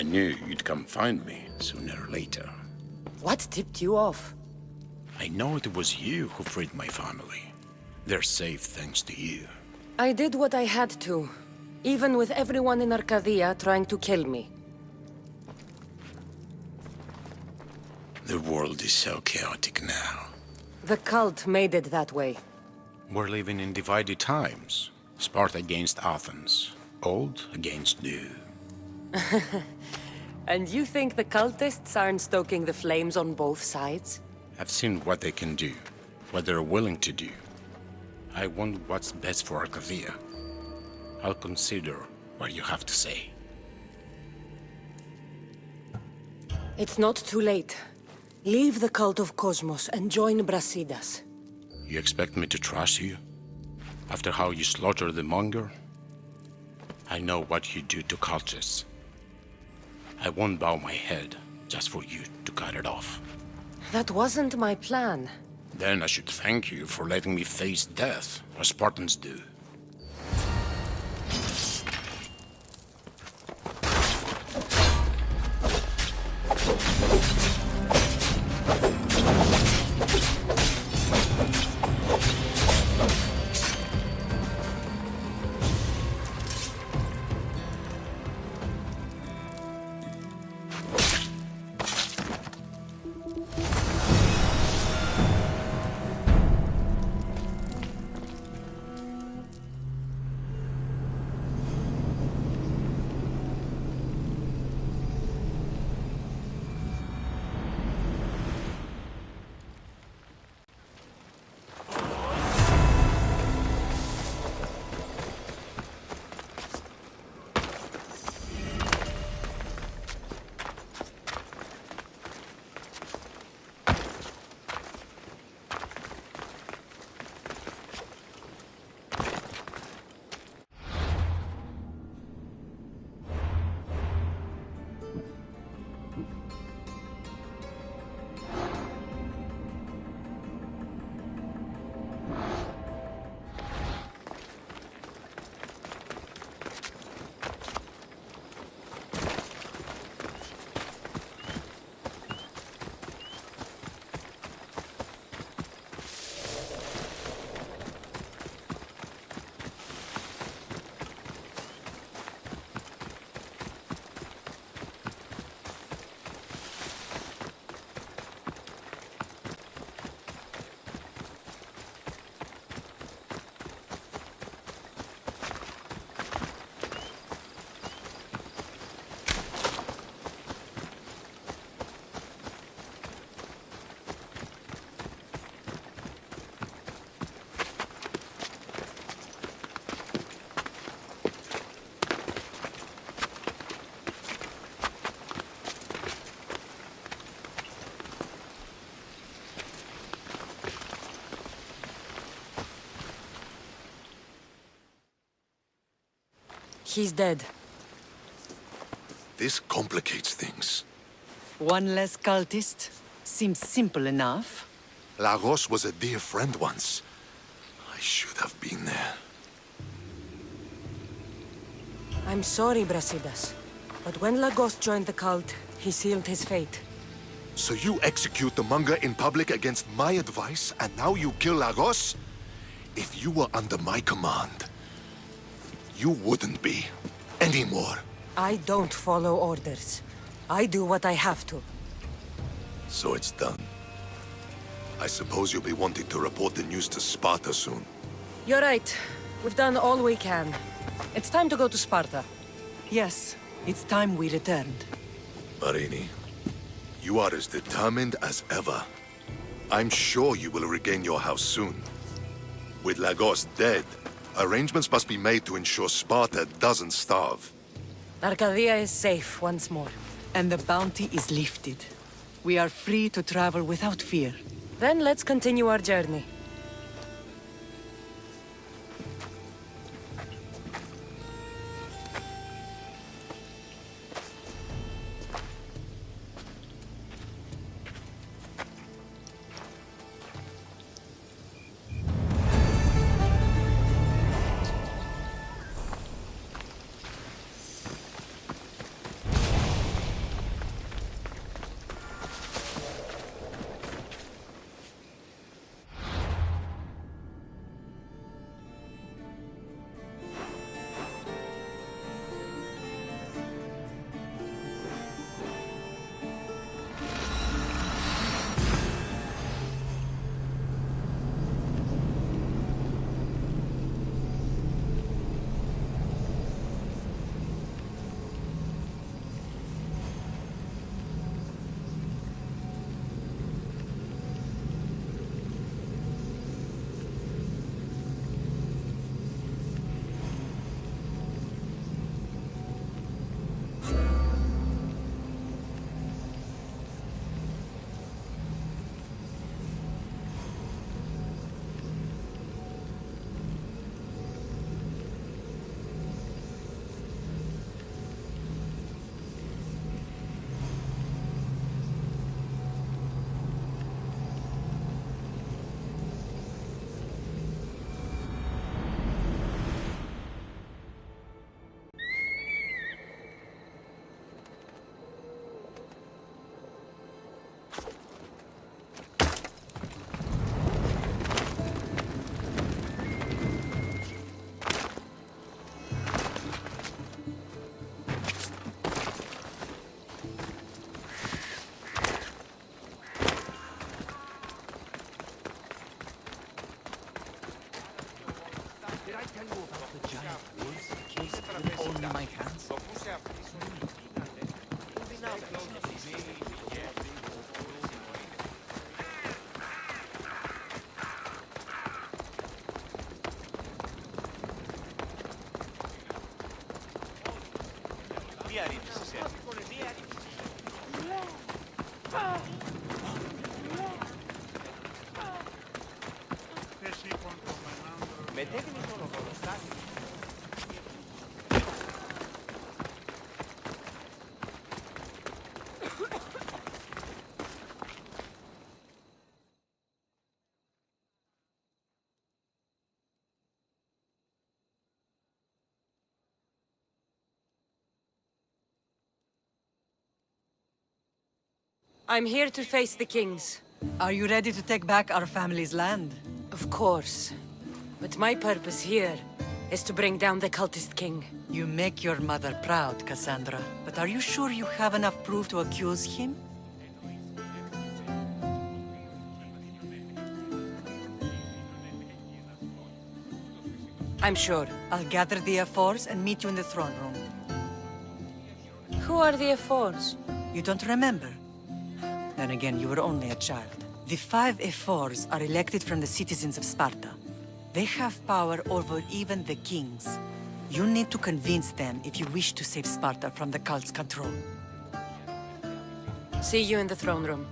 I knew you'd come find me sooner or later. What tipped you off? I know it was you who freed my family. They're safe thanks to you. I did what I had to, even with everyone in Arcadia trying to kill me. The world is so chaotic now. The cult made it that way. We're living in divided times. Sparta against Athens. Old against new. And you think the cultists aren't stoking the flames on both sides? I've seen what they can do, what they're willing to do. I want what's best for Arcadia. I'll consider what you have to say. It's not too late. Leave the cult of Cosmos and join Brasidas. You expect me to trust you? After how you slaughtered the monger? I know what you do to cultists. I won't bow my head just for you to cut it off. That wasn't my plan. Then I should thank you for letting me face death, as Spartans do. He's dead. This complicates things. One less cultist? Seems simple enough. Lagos was a dear friend once. I should have been there. I'm sorry, Brasidas. But when Lagos joined the cult, he sealed his fate. So you execute the Manga in public against my advice, and now you kill Lagos? If you were under my command, you wouldn't be anymore. I don't follow orders. I do what I have to. So it's done. I suppose you'll be wanting to report the news to Sparta soon. You're right. We've done all we can. It's time to go to Sparta. Yes, it's time we returned. Marini, you are as determined as ever. I'm sure you will regain your house soon. With Lagos dead, arrangements must be made to ensure Sparta doesn't starve. Arcadia is safe once more. And the bounty is lifted. We are free to travel without fear. Then let's continue our journey. I'm here to face the kings. Are you ready to take back our family's land? Of course. But my purpose here is to bring down the cultist king. You make your mother proud, Cassandra. But are you sure you have enough proof to accuse him? I'm sure. I'll gather the F4s and meet you in the throne room. Who are the F4s? You don't remember? Then again, you were only a child. The 5 F4s are elected from the citizens of Sparta. They have power over even the kings. You need to convince them if you wish to save Sparta from the cult's control. See you in the throne room.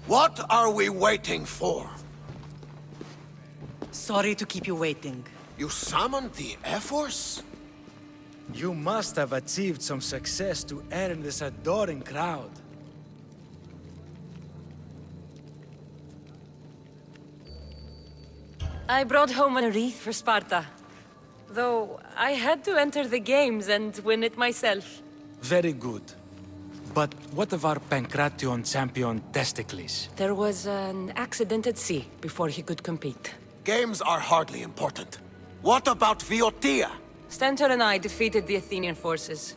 What are we waiting for? Sorry to keep you waiting. You summoned the F-Force? You must have achieved some success to earn this adoring crowd. I brought home a wreath for Sparta. Though I had to enter the games and win it myself. Very good. But what of our Pancration champion Testicles? There was an accident at sea before he could compete. games are hardly important. What about Viotia? Stentor and I defeated the Athenian forces.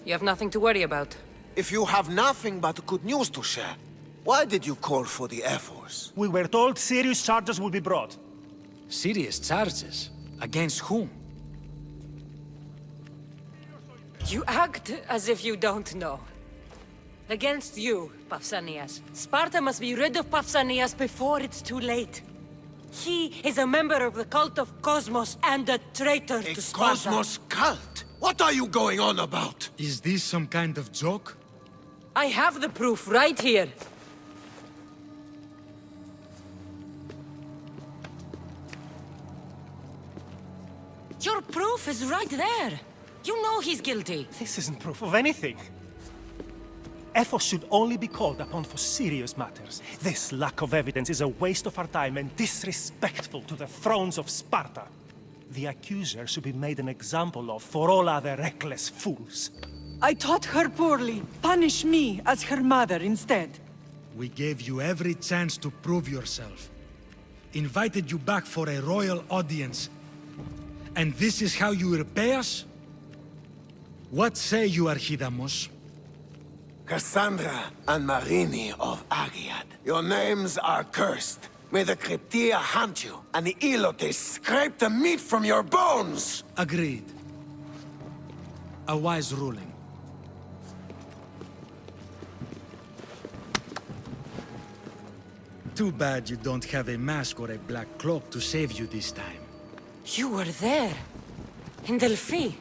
You have nothing to worry about. If you have nothing but good news to share, why did you call for the Air Force? We were told serious charges would be brought. Serious charges? Against whom? You act as if you don't know. Against you, Pausanias. Sparta must be rid of Pausanias before it's too late. He is a member of the cult of Cosmos and a traitor A to Sparta. Cosmos cult? What are you going on about? Is this some kind of joke? I have the proof right here. Your proof is right there. You know he's guilty. This isn't proof of anything. Ephos should only be called upon for serious matters. This lack of evidence is a waste of our time and disrespectful to the thrones of Sparta. The accuser should be made an example of for all other reckless fools. I taught her poorly. Punish me as her mother instead. We gave you every chance to prove yourself. Invited you back for a royal audience. And this is how you repay us? What say you, Archidamos? Cassandra and Marini of Agiad. Your names are cursed. May the Cryptia haunt you, and the Elotes scrape the meat from your bones! Agreed. A wise ruling. Too bad you don't have a mask or a black cloak to save you this time. You were there. In Delphi.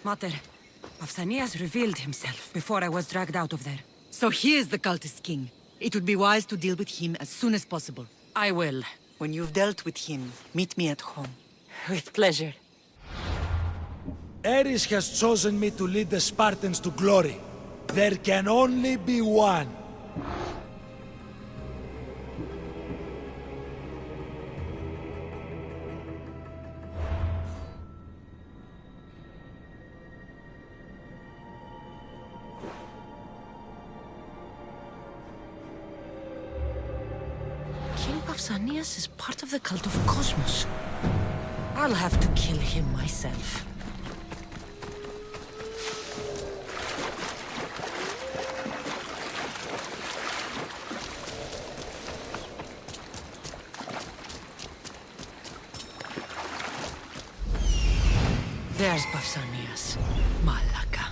Mater, Pausanias revealed himself before I was dragged out of there. So he is the cultist king. It would be wise to deal with him as soon as possible. I will. When you've dealt with him, meet me at home. With pleasure. Ares has chosen me to lead the Spartans to glory. There can only be one. King Pausanias is part of the cult of Cosmos. I'll have to kill him myself. There's Pausanias. Malaka.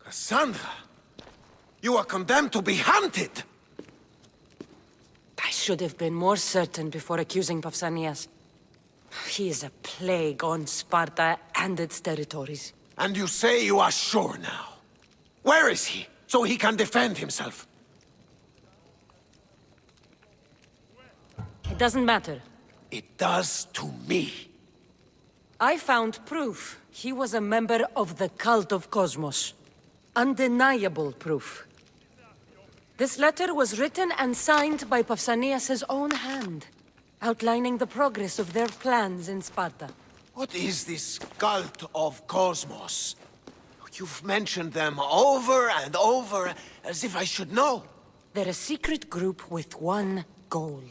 Cassandra! You are condemned to be hunted! I should have been more certain before accusing Pausanias. He is a plague on Sparta and its territories. And you say you are sure now? Where is he, so he can defend himself? It doesn't matter. It does to me. I found proof he was a member of the cult of Cosmos. Undeniable proof. This letter was written and signed by Pausanias' own hand, outlining the progress of their plans in Sparta. What is this cult of Cosmos? You've mentioned them over and over, as if I should know. They're a secret group with one goal: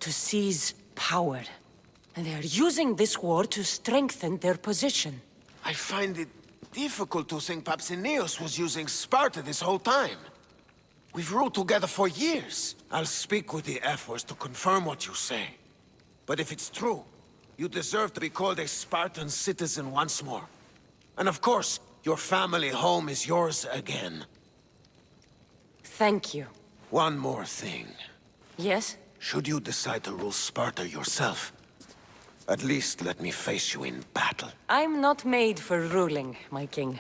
to seize power. And they are using this war to strengthen their position. I find it difficult to think Pausanias was using Sparta this whole time. We've ruled together for years. I'll speak with the Ephors to confirm what you say. But if it's true, you deserve to be called a Spartan citizen once more. And of course, your family home is yours again. Thank you. One more thing. Yes? Should you decide to rule Sparta yourself, at least let me face you in battle. I'm not made for ruling, my king.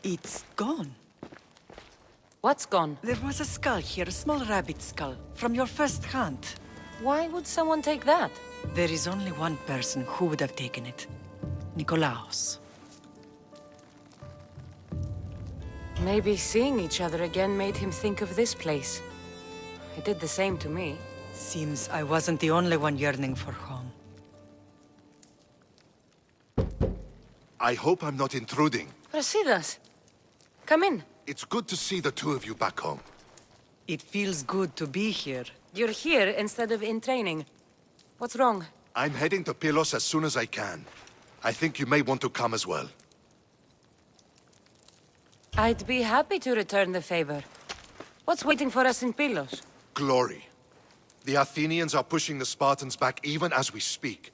It's gone. What's gone? There was a skull here, a small rabbit skull, from your first hunt. Why would someone take that? There is only one person who would have taken it. Nikolaos. Maybe seeing each other again made him think of this place. It did the same to me. Seems I wasn't the only one yearning for home. I hope I'm not intruding. Brasidas, come in. It's good to see the two of you back home. It feels good to be here. You're here instead of in training. What's wrong? I'm heading to Pylos as soon as I can. I think you may want to come as well. I'd be happy to return the favor. What's waiting for us in Pylos? Glory. The Athenians are pushing the Spartans back even as we speak.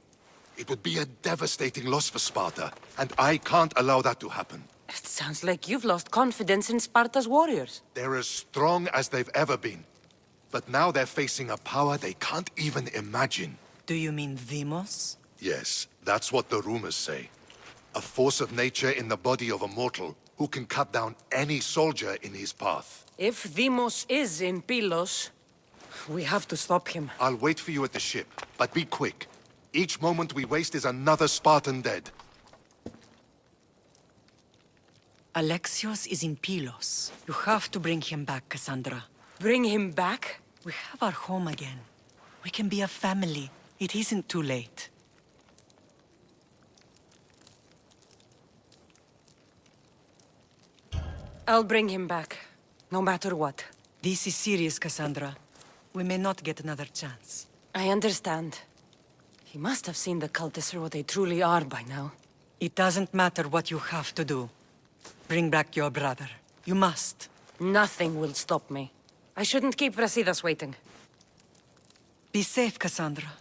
It would be a devastating loss for Sparta, and I can't allow that to happen. It sounds like you've lost confidence in Sparta's warriors. They're as strong as they've ever been. But now they're facing a power they can't even imagine. Do you mean Demos? Yes, that's what the rumors say. A force of nature in the body of a mortal who can cut down any soldier in his path. If Demos is in Pylos, we have to stop him. I'll wait for you at the ship, but be quick. Each moment we waste is another Spartan dead. Alexios is in Pylos. You have to bring him back, Cassandra. Bring him back? We have our home again. We can be a family. It isn't too late. I'll bring him back, no matter what. This is serious, Cassandra. We may not get another chance. I understand. He must have seen the cultists for what they truly are by now. It doesn't matter what you have to do. Bring back your brother. You must. Nothing will stop me. I shouldn't keep Brasidas waiting. Be safe, Cassandra.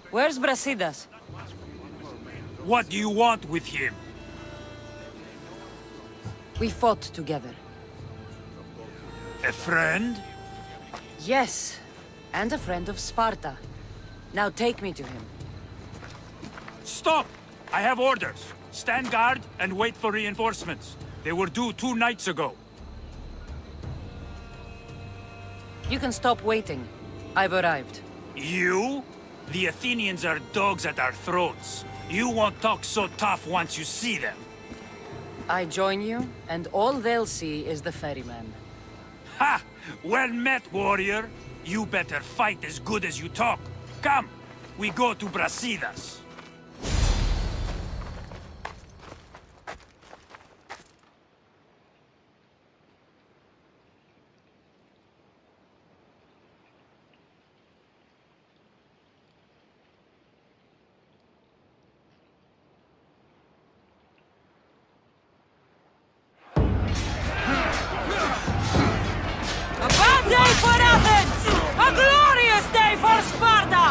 Where's Brasidas? What do you want with him? We fought together. A friend? Yes, and a friend of Sparta. Now take me to him. Stop! I have orders. Stand guard and wait for reinforcements. They were due 2 nights ago. You can stop waiting. I've arrived. You? The Athenians are dogs at our throats. You won't talk so tough once you see them. I join you, and all they'll see is the ferryman. Ha! Well met, warrior. You better fight as good as you talk. Come, we go to Brasidas. A bad day for Athens! A glorious day for Sparta!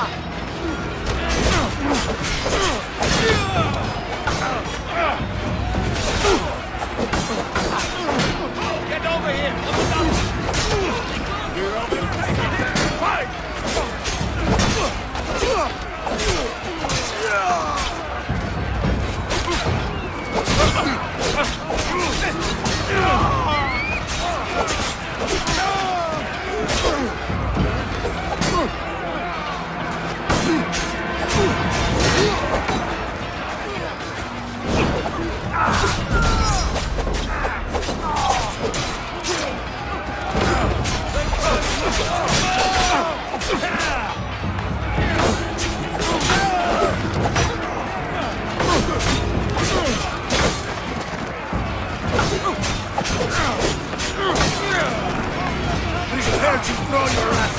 Get over here! Fight! throw your ass!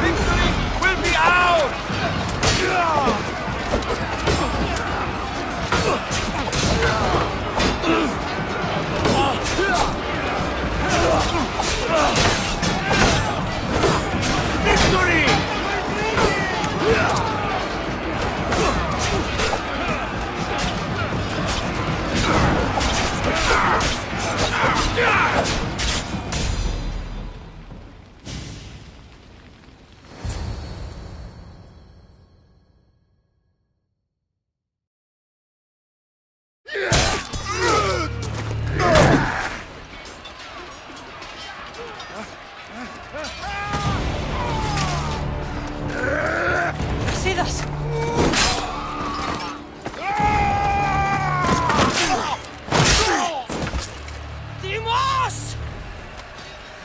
Victory will be ours! Victory! See this? Dimos!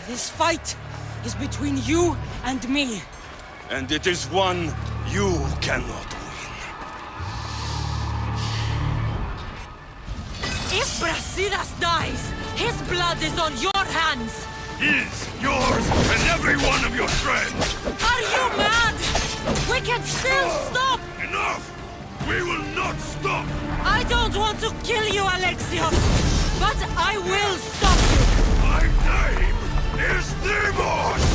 This fight is between you and me. And it is one you cannot win. If Brasidas dies, his blood is on your hands. His, yours, and every one of your friends! Are you mad? We can still stop! Enough! We will not stop! I don't want to kill you, Alexios, but I will stop you! My name is Demos!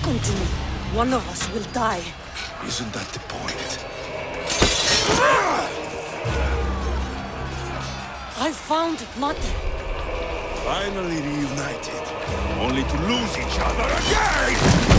Continue. One of us will die. Isn't that the point? I found Mate. Finally reunited, only to lose each other again!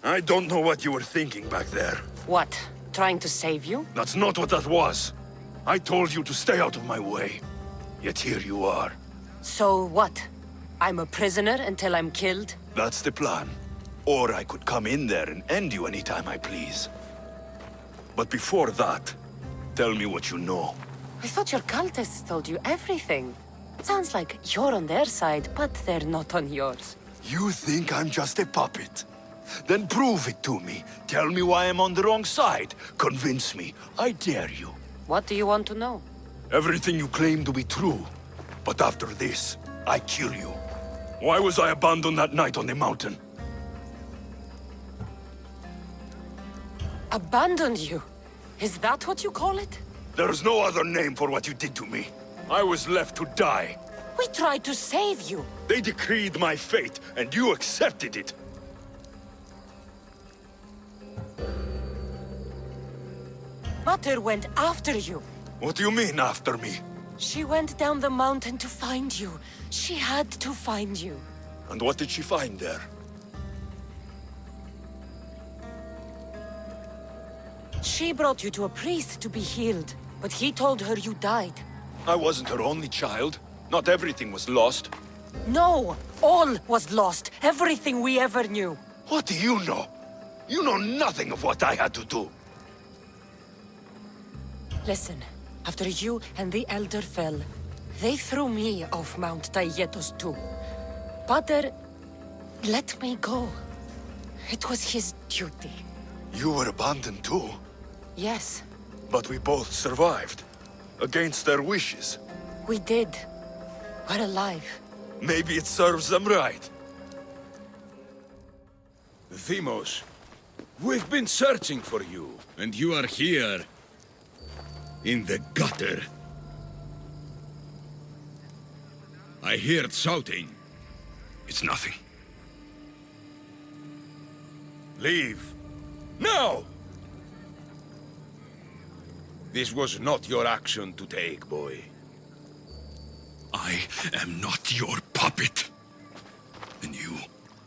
I don't know what you were thinking back there. What? Trying to save you? That's not what that was. I told you to stay out of my way. Yet here you are. So what? I'm a prisoner until I'm killed? That's the plan. Or I could come in there and end you anytime I please. But before that, tell me what you know. I thought your cultists told you everything. Sounds like you're on their side, but they're not on yours. You think I'm just a puppet? Then prove it to me. Tell me why I'm on the wrong side. Convince me. I dare you. What do you want to know? Everything you claim to be true. But after this, I kill you. Why was I abandoned that night on the mountain? Abandoned you? Is that what you call it? There's no other name for what you did to me. I was left to die. We tried to save you. They decreed my fate, and you accepted it. Mother went after you. What do you mean, after me? She went down the mountain to find you. She had to find you. And what did she find there? She brought you to a priest to be healed, but he told her you died. I wasn't her only child. Not everything was lost. No! All was lost. Everything we ever knew. What do you know? You know nothing of what I had to do. Listen, after you and the Elder fell, they threw me off Mount Taietos too. Pater let me go. It was his duty. You were abandoned too. Yes, But we both survived. Against their wishes. we did. We're alive. Maybe it serves them right. Themos, we've been searching for you, and you are here. In the gutter. I heard shouting. It's nothing. Leave. Now! This was not your action to take, boy. I am not your puppet. And you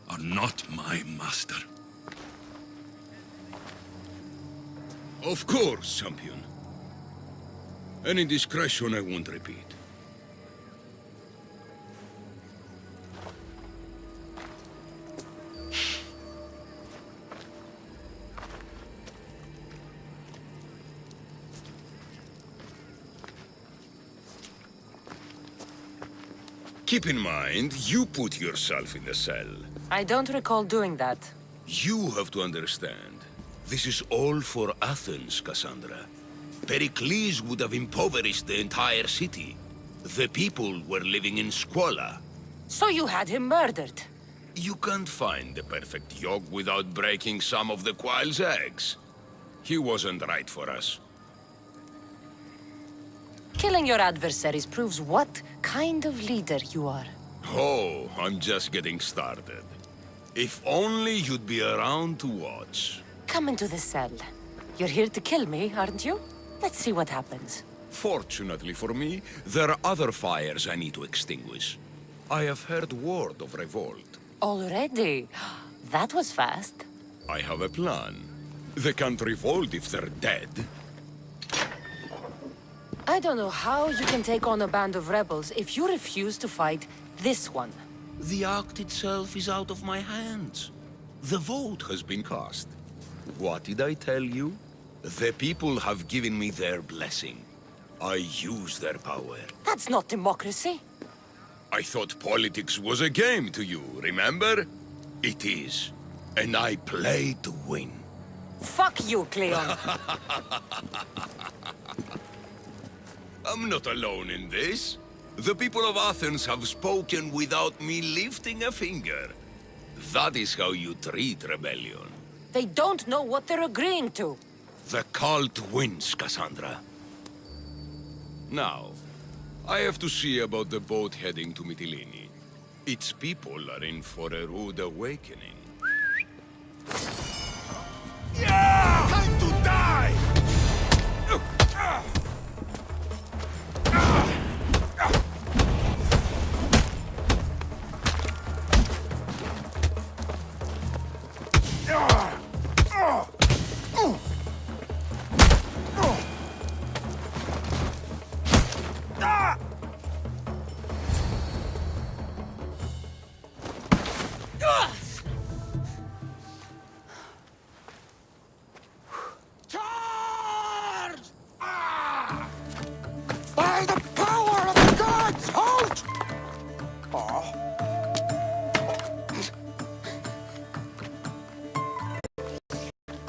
are not my master. Of course, champion. Any indiscretion I won't repeat. Keep in mind, you put yourself in the cell. I don't recall doing that. You have to understand. This is all for Athens, Cassandra. Pericles would have impoverished the entire city. The people were living in squalor. So you had him murdered? You can't find the perfect yolk without breaking some of the quail's eggs. He wasn't right for us. Killing your adversaries proves what kind of leader you are. Oh, I'm just getting started. If only you'd be around to watch. Come into the cell. You're here to kill me, aren't you? Let's see what happens. Fortunately for me, there are other fires I need to extinguish. I have heard word of revolt. Already? That was fast. I have a plan. They can't revolt if they're dead. I don't know how you can take on a band of rebels if you refuse to fight this one. The act itself is out of my hands. The vote has been cast. What did I tell you? The people have given me their blessing. I use their power. That's not democracy. I thought politics was a game to you, remember? It is. And I play to win. Fuck you, Cleon. I'm not alone in this. The people of Athens have spoken without me lifting a finger. That is how you treat rebellion. They don't know what they're agreeing to. The cult wins, Cassandra. Now, I have to see about the boat heading to Mytilene. Its people are in for a rude awakening. Time to die!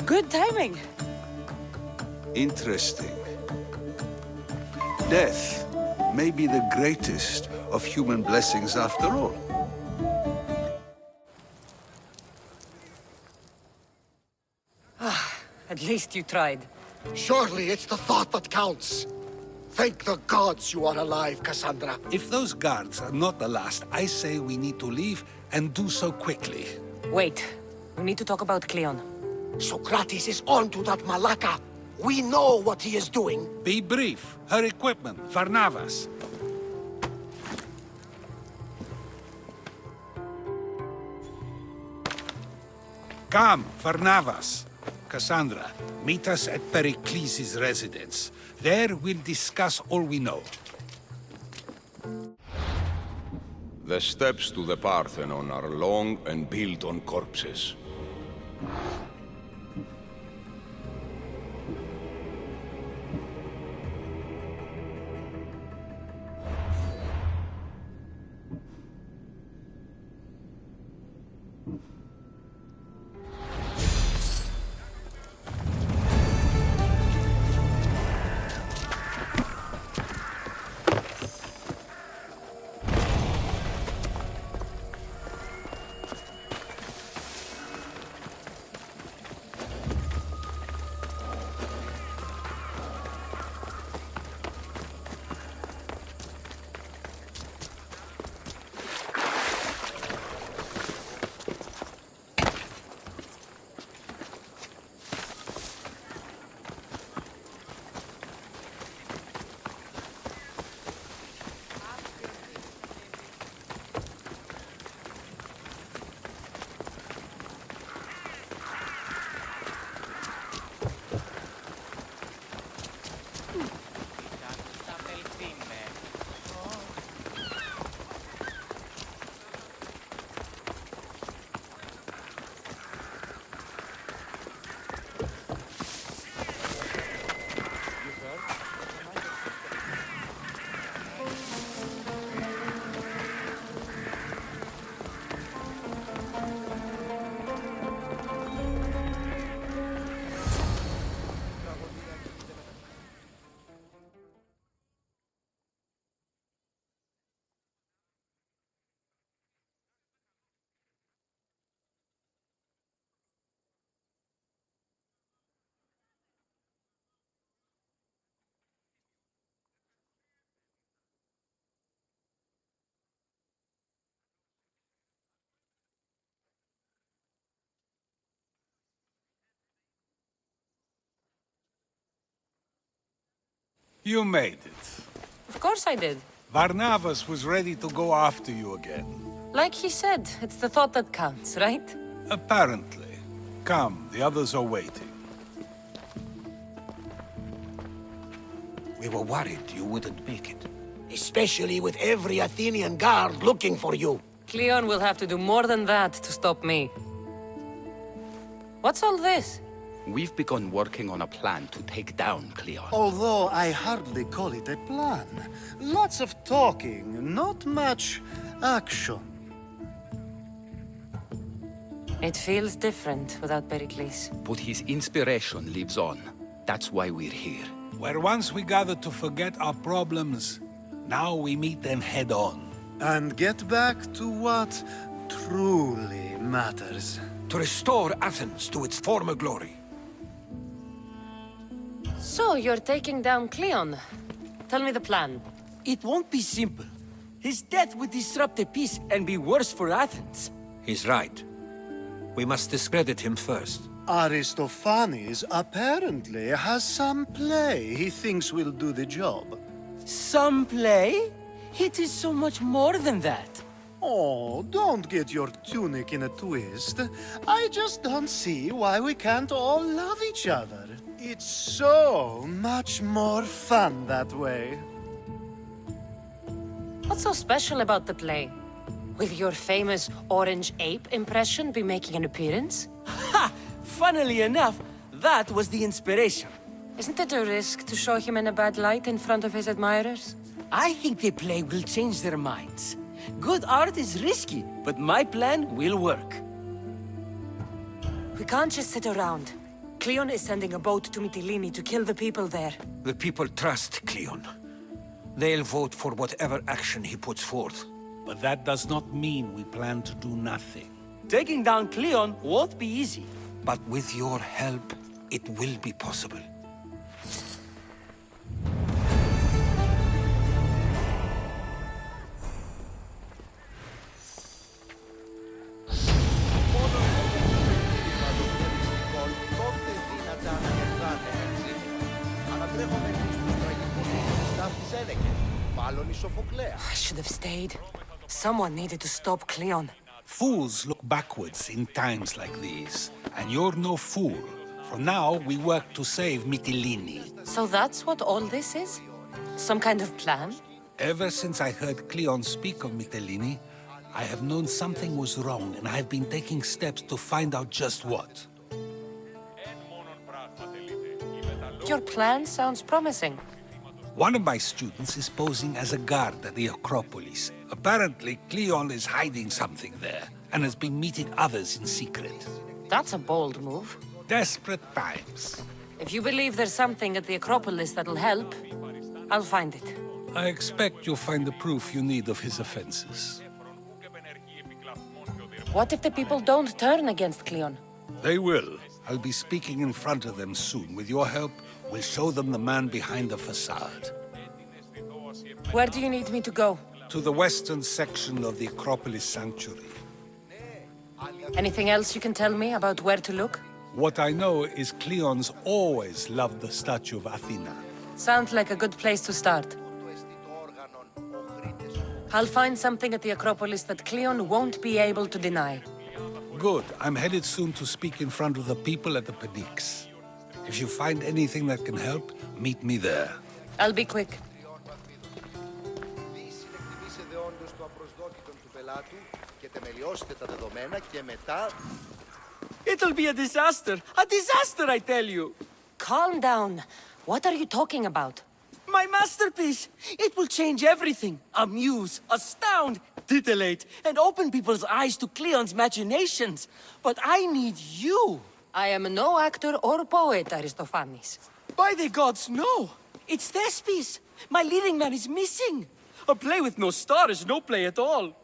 Good timing. Interesting. Death may be the greatest of human blessings after all. At least you tried. Surely it's the thought that counts. Thank the gods you are alive, Cassandra. If those guards are not the last, I say we need to leave and do so quickly. Wait. We need to talk about Cleon. Socrates is on to that Malaka. We know what he is doing. Be brief. Her equipment, Varnavas. Come, Varnavas. Cassandra, meet us at Pericles' residence. There we'll discuss all we know. The steps to the Parthenon are long and built on corpses. You made it. Of course I did. Varnavas was ready to go after you again. Like he said, it's the thought that counts, right? Apparently. Come, the others are waiting. We were worried you wouldn't make it. Especially with every Athenian guard looking for you. Cleon will have to do more than that to stop me. What's all this? We've begun working on a plan to take down Cleon. Although I hardly call it a plan. Lots of talking, not much action. It feels different without Pericles. But his inspiration lives on. That's why we're here. Where once we gathered to forget our problems, now we meet them head on. And get back to what truly matters. To restore Athens to its former glory. So, you're taking down Cleon. Tell me the plan. It won't be simple. His death would disrupt the peace and be worse for Athens. He's right. We must discredit him first. Aristophanes apparently has some play he thinks will do the job. Some play? It is so much more than that. Oh, don't get your tunic in a twist. I just don't see why we can't all love each other. It's so much more fun that way. What's so special about the play? Will your famous orange ape impression be making an appearance? Ha! Funnily enough, that was the inspiration. Isn't it a risk to show him in a bad light in front of his admirers? I think the play will change their minds. Good art is risky, but my plan will work. We can't just sit around. Cleon is sending a boat to Mytilene to kill the people there. The people trust Cleon. They'll vote for whatever action he puts forth. But that does not mean we plan to do nothing. Taking down Cleon won't be easy. But with your help, it will be possible. I should have stayed. Someone needed to stop Cleon. Fools look backwards in times like these. And you're no fool. For now, we work to save Mytilene. So that's what all this is? Some kind of plan? Ever since I heard Cleon speak of Mytilene, I have known something was wrong, and I've been taking steps to find out just what. Your plan sounds promising. One of my students is posing as a guard at the Acropolis. Apparently, Cleon is hiding something there, and has been meeting others in secret. That's a bold move. Desperate times. If you believe there's something at the Acropolis that'll help, I'll find it. I expect you'll find the proof you need of his offenses. What if the people don't turn against Cleon? They will. I'll be speaking in front of them soon. With your help, we'll show them the man behind the facade. Where do you need me to go? To the western section of the Acropolis Sanctuary. Anything else you can tell me about where to look? What I know is Cleon's always loved the statue of Athena. Sounds like a good place to start. I'll find something at the Acropolis that Cleon won't be able to deny. Good. I'm headed soon to speak in front of the people at the Pnyx. If you find anything that can help, meet me there. I'll be quick. It'll be a disaster! A disaster, I tell you! Calm down. What are you talking about? My masterpiece! It will change everything. Amuse, astound, titillate, and open people's eyes to Cleon's machinations. But I need you! I am no actor or poet, Aristophanes. By the gods, no! It's Thespis! My leading man is missing! A play with no star is no play at all.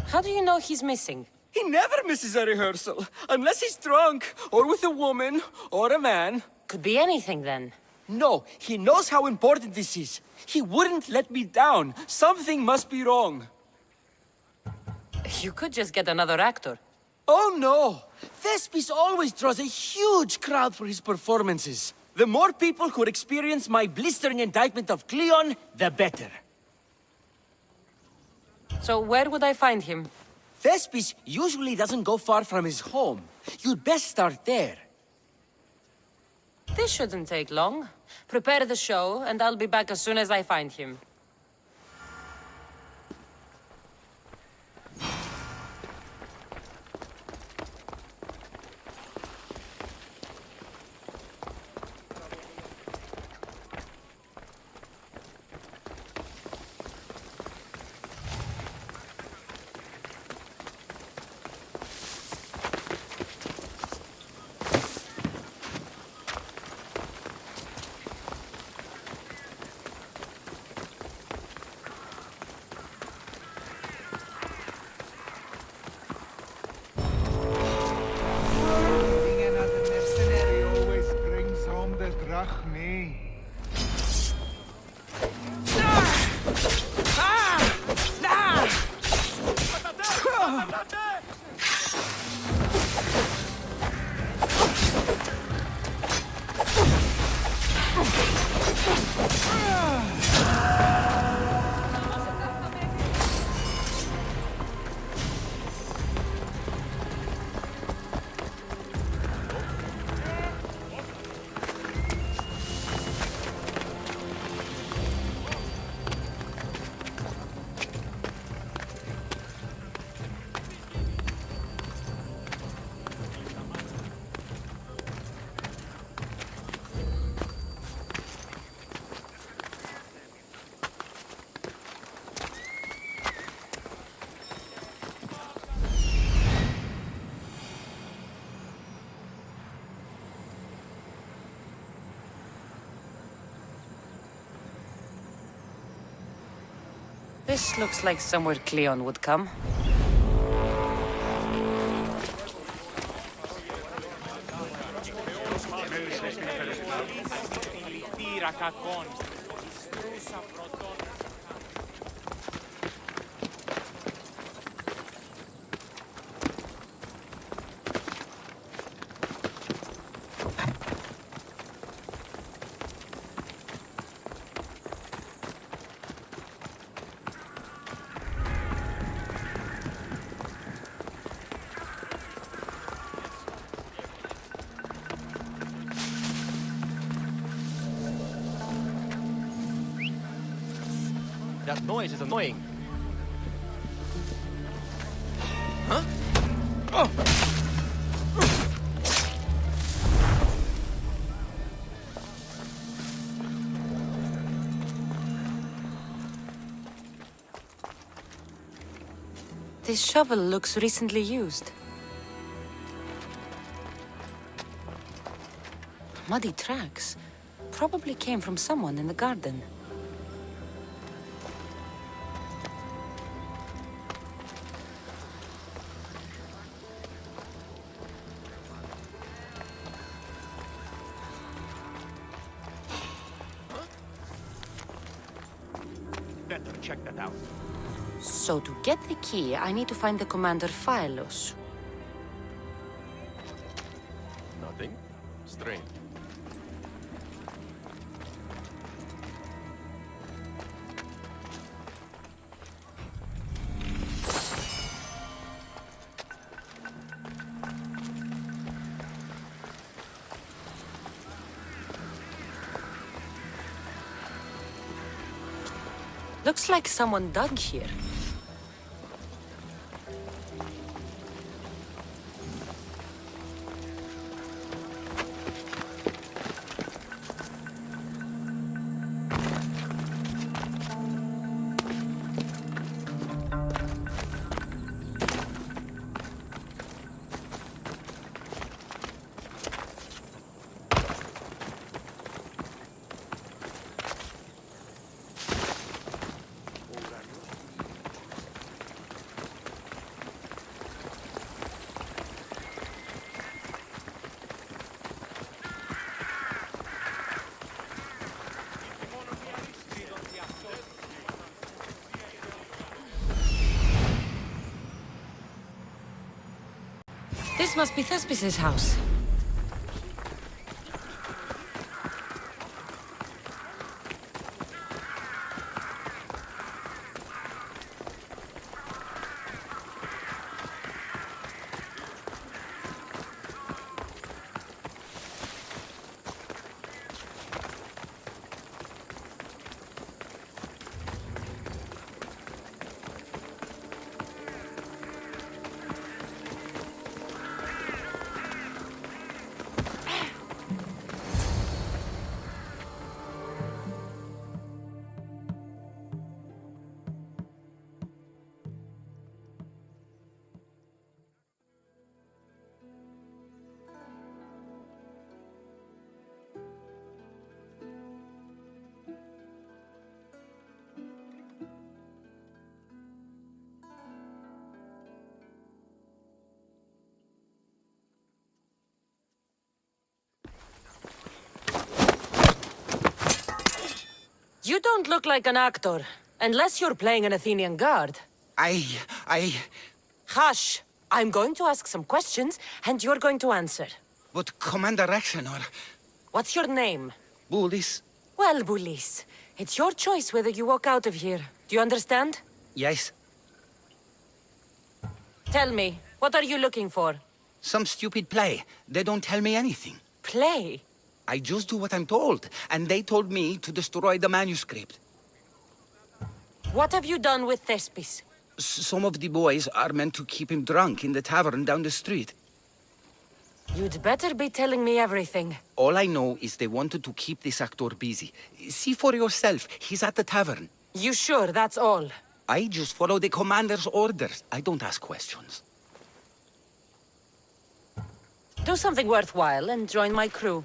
How do you know he's missing? He never misses a rehearsal, unless he's drunk, or with a woman, or a man. Could be anything, then. No, he knows how important this is. He wouldn't let me down. Something must be wrong. You could just get another actor. Oh no! Thespis always draws a huge crowd for his performances. The more people who experience my blistering indictment of Cleon, the better. So where would I find him? Thespis usually doesn't go far from his home. You'd best start there. This shouldn't take long. Prepare the show, and I'll be back as soon as I find him. This looks like somewhere Cleon would come. That noise is annoying. Huh? This shovel looks recently used. Muddy tracks. Probably came from someone in the garden. Better check that out. So to get the key, I need to find the commander Phylos. Nothing? Strange. Looks like someone dug here. This must be Thespis' house. You don't look like an actor, unless you're playing an Athenian guard. Hush! I'm going to ask some questions, and you're going to answer. But Commander Rexenor... What's your name? Bulis? Well, Bulis, it's your choice whether you walk out of here. Do you understand? Yes. Tell me, what are you looking for? Some stupid play. They don't tell me anything. Play? I just do what I'm told, and they told me to destroy the manuscript. What have you done with Thespis? Some of the boys are meant to keep him drunk in the tavern down the street. You'd better be telling me everything. All I know is they wanted to keep this actor busy. See for yourself, he's at the tavern. You sure that's all? I just follow the commander's orders. I don't ask questions. Do something worthwhile and join my crew.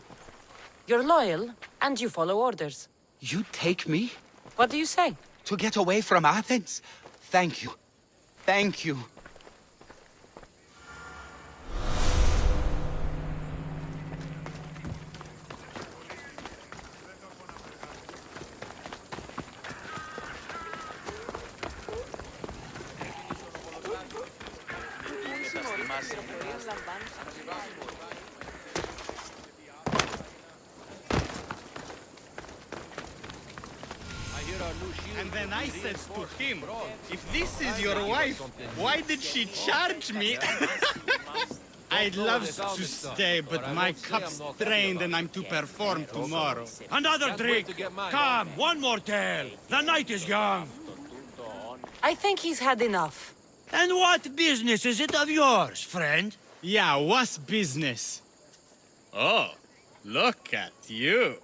You're loyal, and you follow orders. You take me? What do you say? To get away from Athens? Thank you. Thank you. And then I said to him, if this is your wife, why did she charge me? I'd love to stay, but my cup's drained and I'm to perform tomorrow. Another drink! Come, one more tale! The night is young! I think he's had enough. And what business is it of yours, friend? Yeah, what's business? Oh, look at you.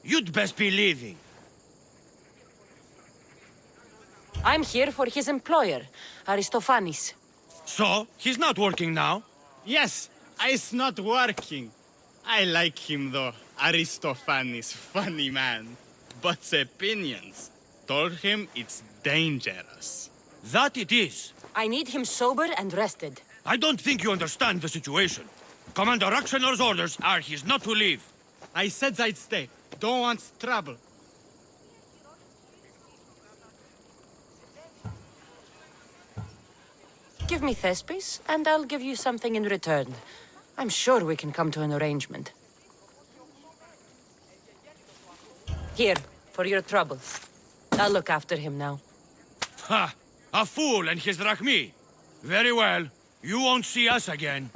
You'd best be leaving. I'm here for his employer, Aristophanes. So, he's not working now? Yes, it's not working. I like him though. Aristophanes, funny man. But opinions told him it's dangerous. That it is. I need him sober and rested. I don't think you understand the situation. Commander Aktioner's orders are he's not to leave. I said I'd stay. Don't want trouble. Give me Thespis, and I'll give you something in return. I'm sure we can come to an arrangement. Here, for your trouble. I'll look after him now. Ha! A fool and his drachmi. Very well. You won't see us again.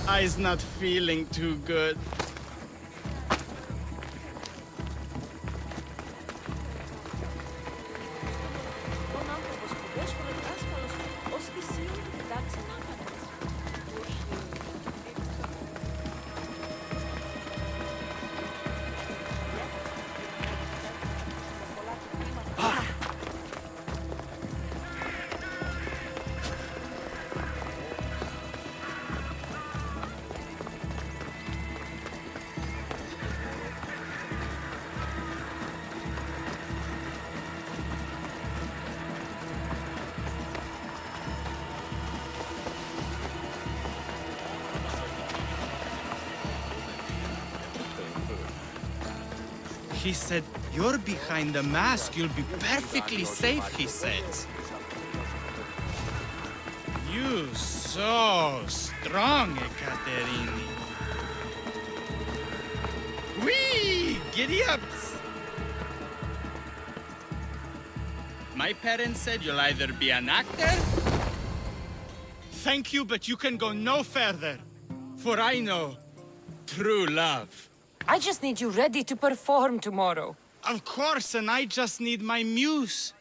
I's not feeling too good. He said, you're behind the mask, you'll be perfectly safe, he says. You so strong, Ekaterini. Whee! Giddy-ups! My parents said you'll either be an actor... Thank you, but you can go no further. For I know true love. I just need you ready to perform tomorrow. Of course, and I just need my muse.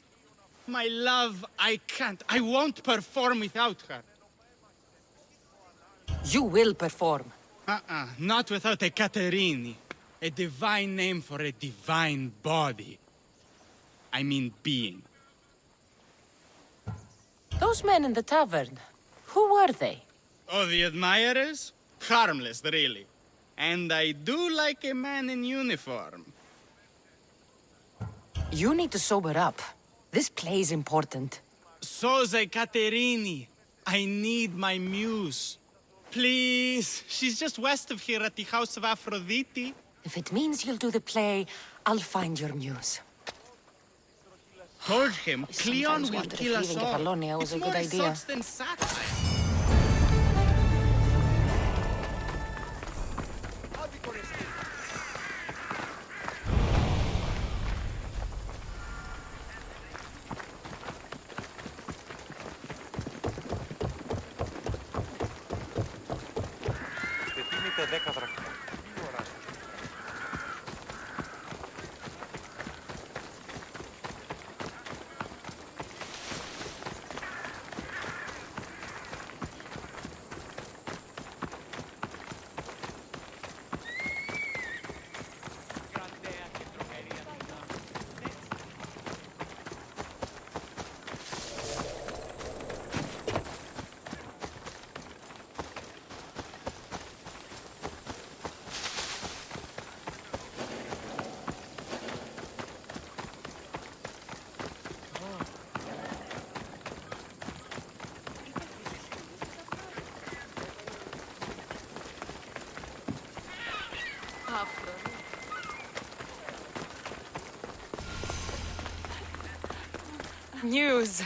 My love, I can't. I won't perform without her. You will perform. Not without a Caterini. A divine name for a divine body. I mean being. Those men in the tavern, who were they? Oh, the admirers? Harmless, really. And I do like a man in uniform. You need to sober up. This play's important. Soze Caterini. I need my muse. Please. She's just west of here at the House of Aphrodite. If it means you'll do the play, I'll find your muse. Told him Cleon will wondered if kill us leaving all. Kefalonia was It's a good more idea. insults than satire. News.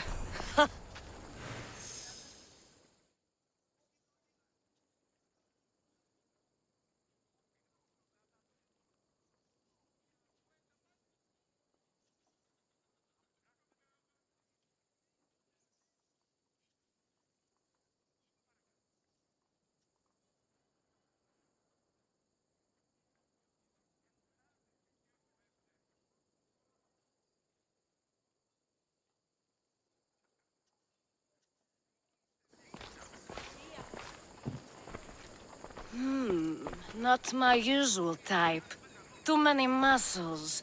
Not my usual type. Too many muscles.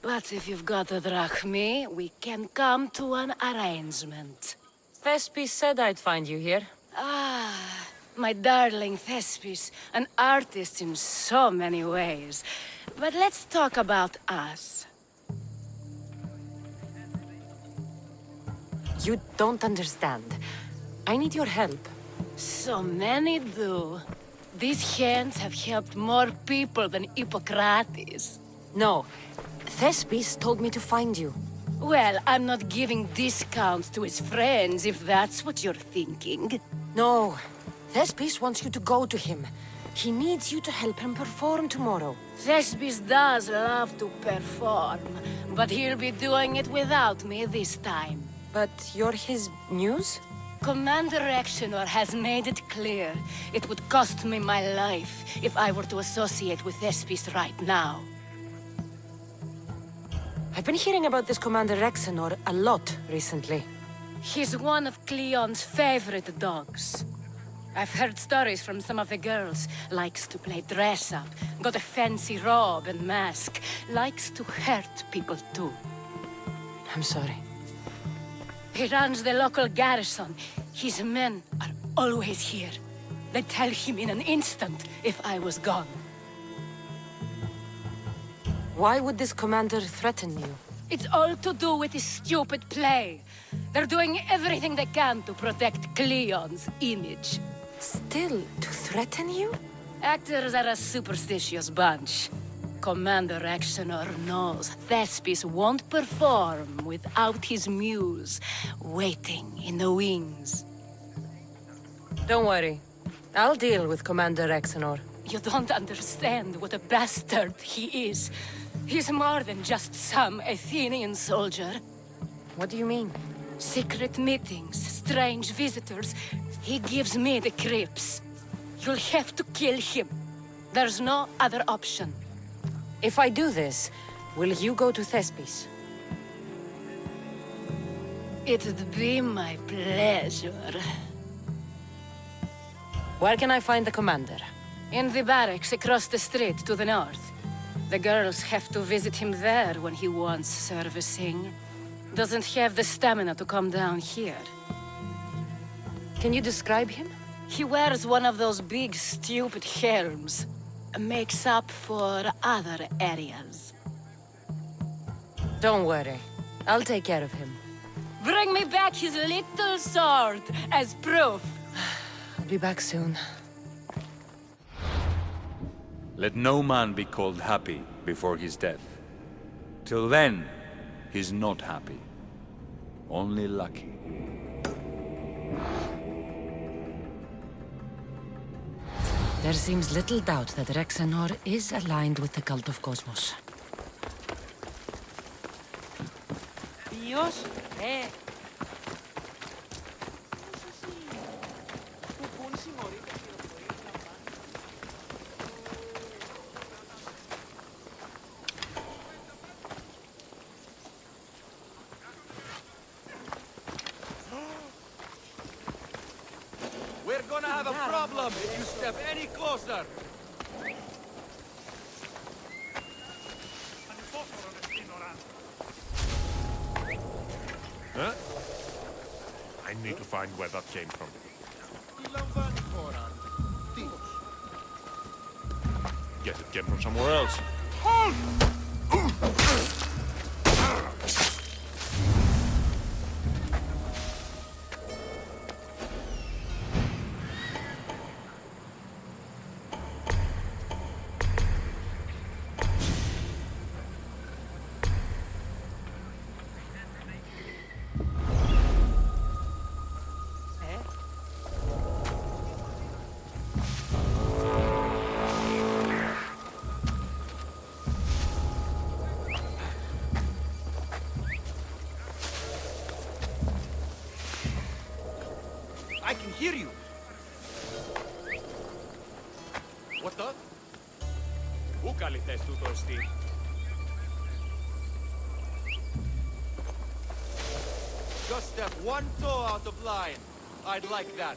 But if you've got a drachmi, we can come to an arrangement. Thespis said I'd find you here. Ah, my darling Thespis, an artist in so many ways. But let's talk about us. You don't understand. I need your help. So many do. These hands have helped more people than Hippocrates. No. Thespis told me to find you. Well, I'm not giving discounts to his friends, if that's what you're thinking. No. Thespis wants you to go to him. He needs you to help him perform tomorrow. Thespis does love to perform, but he'll be doing it without me this time. But you're his muse? Commander Exenor has made it clear it would cost me my life if I were to associate with Thespis right now. I've been hearing about this Commander Exenor a lot recently. He's one of Cleon's favorite dogs. I've heard stories from some of the girls. Likes to play dress-up, got a fancy robe and mask. Likes to hurt people too. I'm sorry. He runs the local garrison. His men are always here. They'd tell him in an instant if I was gone. Why would this commander threaten you? It's all to do with his stupid play. They're doing everything they can to protect Cleon's image. Still, to threaten you? Actors are a superstitious bunch. Commander Exenor knows Thespis won't perform without his muse waiting in the wings. Don't worry. I'll deal with Commander Exenor. You don't understand what a bastard he is. He's more than just some Athenian soldier. What do you mean? Secret meetings, strange visitors. He gives me the creeps. You'll have to kill him. There's no other option. If I do this, will you go to Thespis? It'd be my pleasure. Where can I find the commander? In the barracks across the street to the north. The girls have to visit him there when he wants servicing. Doesn't have the stamina to come down here. Can you describe him? He wears one of those big, stupid helms. Makes up for other areas. Don't worry. I'll take care of him. Bring me back his little sword as proof. I'll be back soon. Let no man be called happy before his death. Till then, he's not happy. Only lucky. There seems little doubt that Exenor is aligned with the cult of Cosmos. Dios, We're gonna have a problem if you step any closer. Huh? I need to find where that came from. Guess it came from somewhere else. I can hear you. What the? Πού καλυτές τούτο εστί? Just step one toe out of line. I'd like that.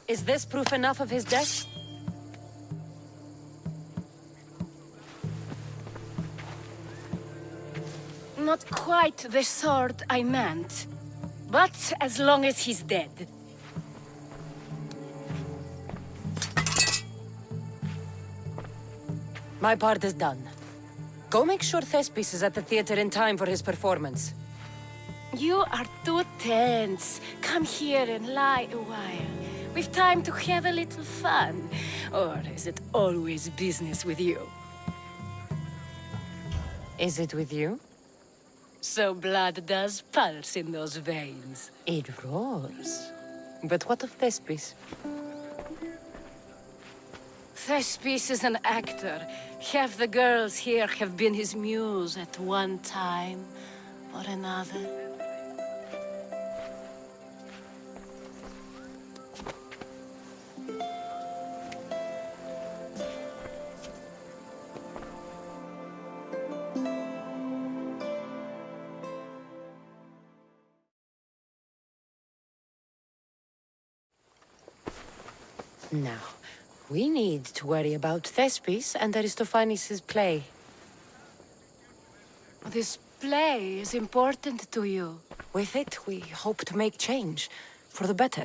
Is this proof enough of his death? Not quite the sort I meant. But as long as he's dead. My part is done. Go make sure Thespis is at the theater in time for his performance. You are too tense. Come here and lie a while. We've time to have a little fun. Or is it always business with you? Is it with you? So blood does pulse in those veins. It roars. But what of Thespis? Thespis is an actor. Half the girls here have been his muse at one time or another. Now, we need to worry about Thespis and Aristophanes' play. This play is important to you. With it, we hope to make change, for the better.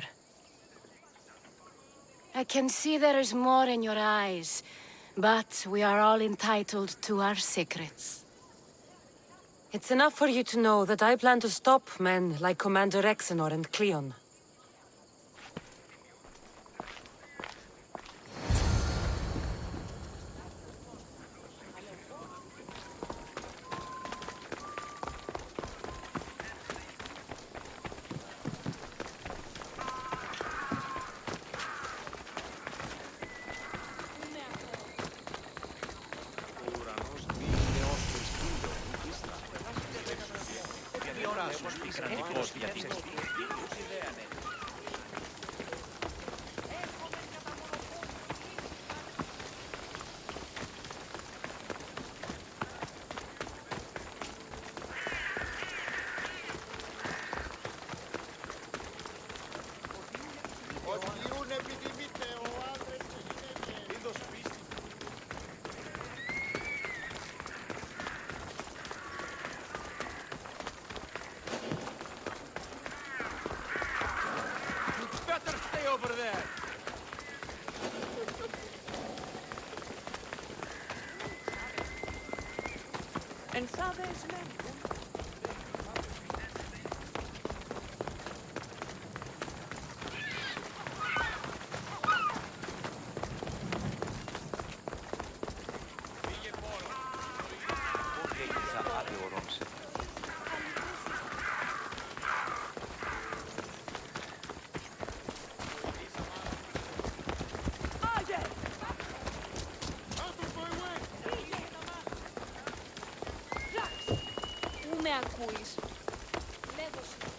I can see there is more in your eyes, but we are all entitled to our secrets. It's enough for you to know that I plan to stop men like Commander Rexenor and Cleon. over there! And sabes, man. Πού με ακούεις? Λέγω σου.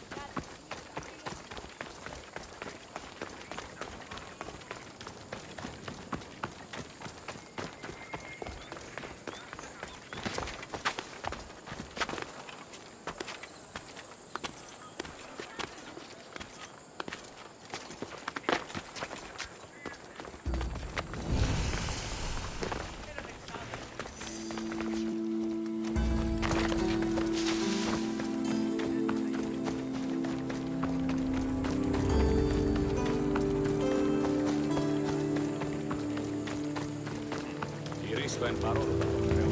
Τηρείς το εν παρόλο.